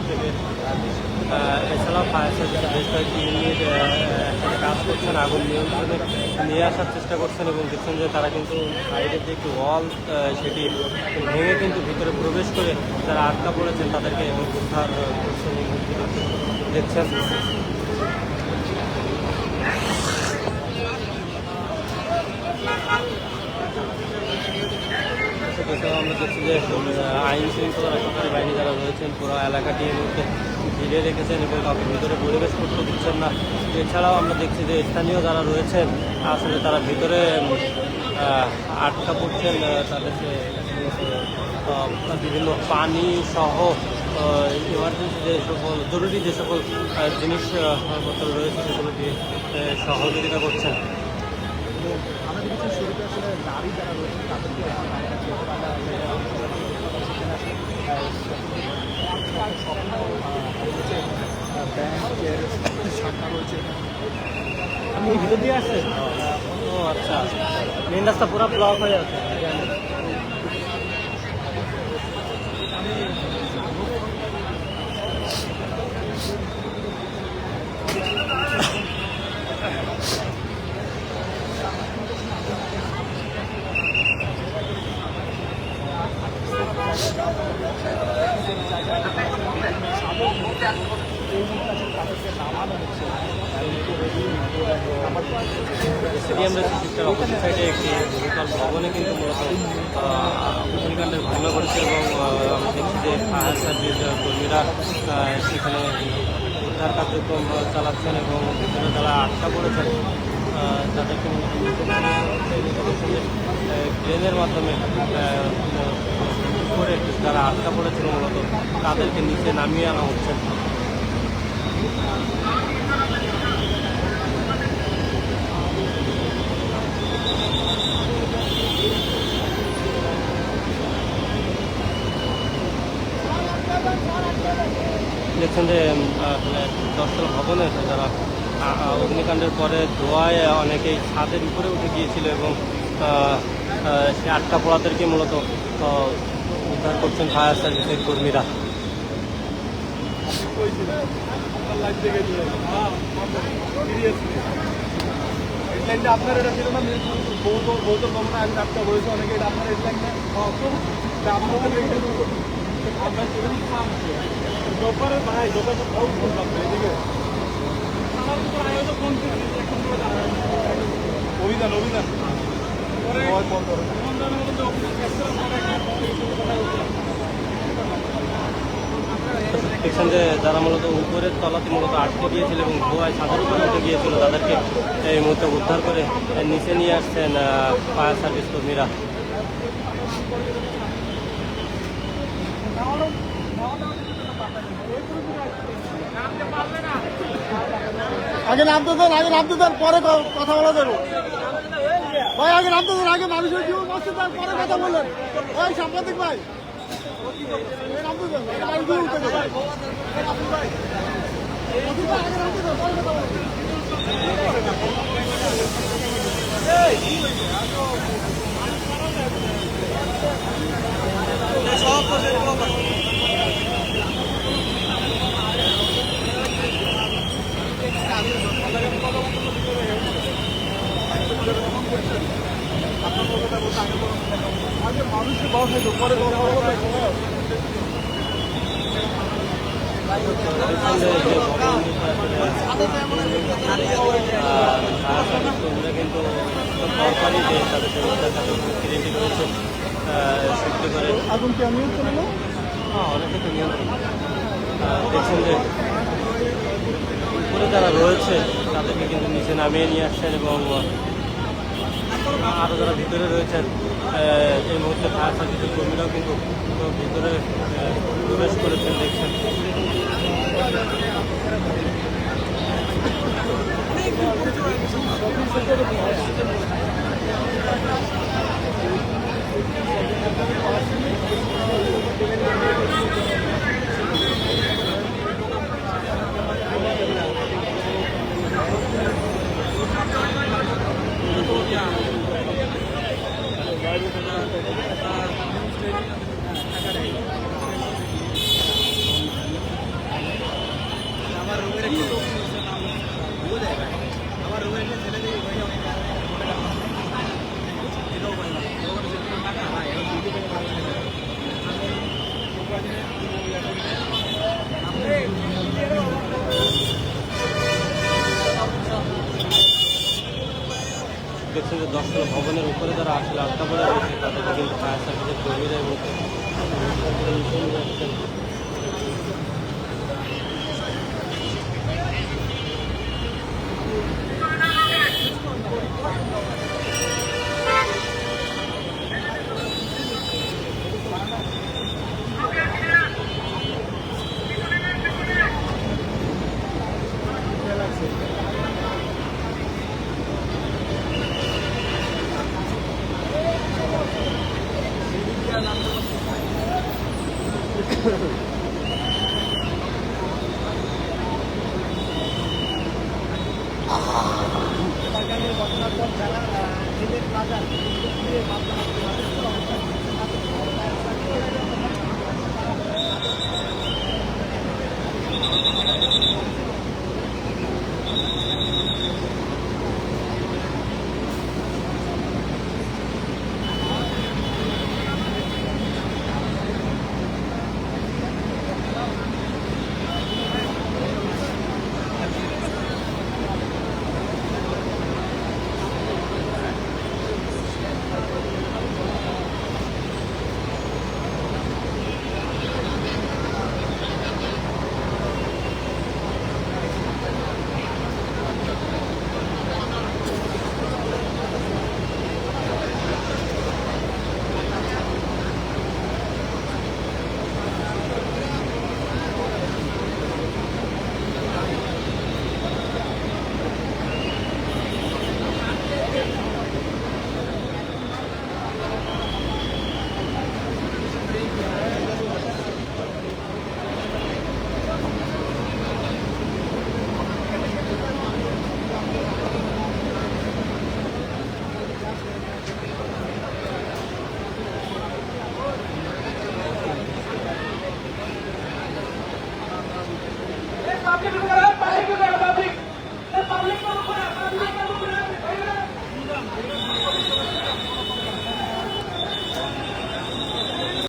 থেকে এছাড়াও ফায়ার সার্ভিসের বেশ কয়েকটি ইউনিট একসাথে কাজ করছেন, আগুন নিয়ন্ত্রণে নিয়ে আসার চেষ্টা করছেন এবং দেখছেন যে তারা কিন্তু সাইডের যে একটি ওয়াল সেটি ভেঙে কিন্তু ভিতরে প্রবেশ করে যারা আটকা পড়েছেন তাদেরকে উদ্ধার করছেন দেখছেন। আমরা দেখছি যে আইন শৃঙ্খলা রক্ষাকারী বাহিনী যারা রয়েছেন পুরো এলাকাটি এই মুহূর্তে ঘিরে রেখেছেন এবং কাউকে ভিতরে পরিবেশ করতে দিচ্ছেন না। এছাড়াও আমরা দেখছি যে স্থানীয় যারা রয়েছেন আসলে তারা ভিতরে আটকা পড়ছেন, তাদেরকে বিভিন্ন পানি সহ ইমার্জেন্সি যে সকল জরুরি যে সকল জিনিসপত্র রয়েছে সেগুলো দিয়ে সহযোগিতা করছেন। আমরা দেখেছি শুরুতে আসলে নারী যারা রয়েছে তাদেরকে ব্যাংকের শাখা রয়েছে। আপনি কি ভিতর দিয়ে আসছেন? ও আচ্ছা, মেন রাস্তা পুরো ব্লক হয়ে আছে। স্টেডিয়াম রয়েছে অপোজিট সাইডে একটি বহুতল ভবনে কিন্তু মূলত অগ্নিকাণ্ডের ঘটনা ঘটেছে এবং আমরা দেখছি যে ফায়ার সার্ভিস কর্মীরা সেখানে উদ্ধার কার্যক্রম চালাচ্ছেন এবং ভিতরে যারা আটকা পড়েছেন তাদেরকে ট্রেনের মাধ্যমে করে যারা আটকা পড়েছিল মূলত তাদেরকে নিচে নামিয়ে আনা হচ্ছে। দেখছেন যে দশতলা ভবনে যারা অগ্নিকাণ্ডের পরে ধোঁয়ায় অনেকেই ছাদের উপরে উঠে গিয়েছিল এবং সে আটকা পড়াদেরকে মূলত উদ্ধার করছেন ফায়ার সার্ভিসের কর্মীরা। আপনার এটা ছিল না বৌদ্ধ ভবনে আগে আটকা বলেছে অনেকে, এটা আপনার এই লাইনটা দোকানের ভাই দোকানে অভিযান অভিযান দেখছেন যে যারা মূলত উপরের তলাতে মূলত আটকে দিয়েছিল এবং ধোঁয়ায় ছাদের উপরে উঠে গিয়েছিল তাদেরকে এই মুহূর্তে উদ্ধার করে নিচে নিয়ে আসছেন ফায়ার সার্ভিস কর্মীরা। আগে নামতে দেন, আগে নামতে দেন, পরে কথা বলা যাবে ভাই। আগে নামতে দেন, আগে মানুষের জীবন বাঁচতে দেন, পরে কথা বলেন। ওই সাংবাদিক ভাই নামতে দেন, উঠতে দেন। মানুষের বস হয়তো পরে কিন্তু সরকারি যে তাদের ক্রিয়েটিভ রয়েছে সৃষ্টি করে আগুন কি নিয়ন্ত্রণ হলো? হ্যাঁ, অনেকে তো নিয়ন্ত্রণ। দেখছেন যে উপরে যারা রয়েছে তাদেরকে কিন্তু নিচে নামিয়ে নিয়ে আসছেন এবং আরও যারা ভিতরে রয়েছেন এই মুহূর্তে ফায়ার সার্ভিসের কর্মীরাও কিন্তু ভিতরে প্রবেশ করেছেন দেখছেন। দেখছেন যে 10তলা ভবনের উপরে যারা আসলে আটকা পড়ে রয়েছে তাদেরকে কিন্তু ফায়ার সার্ভিসের কর্মীরা এবং যাচ্ছেন। आपके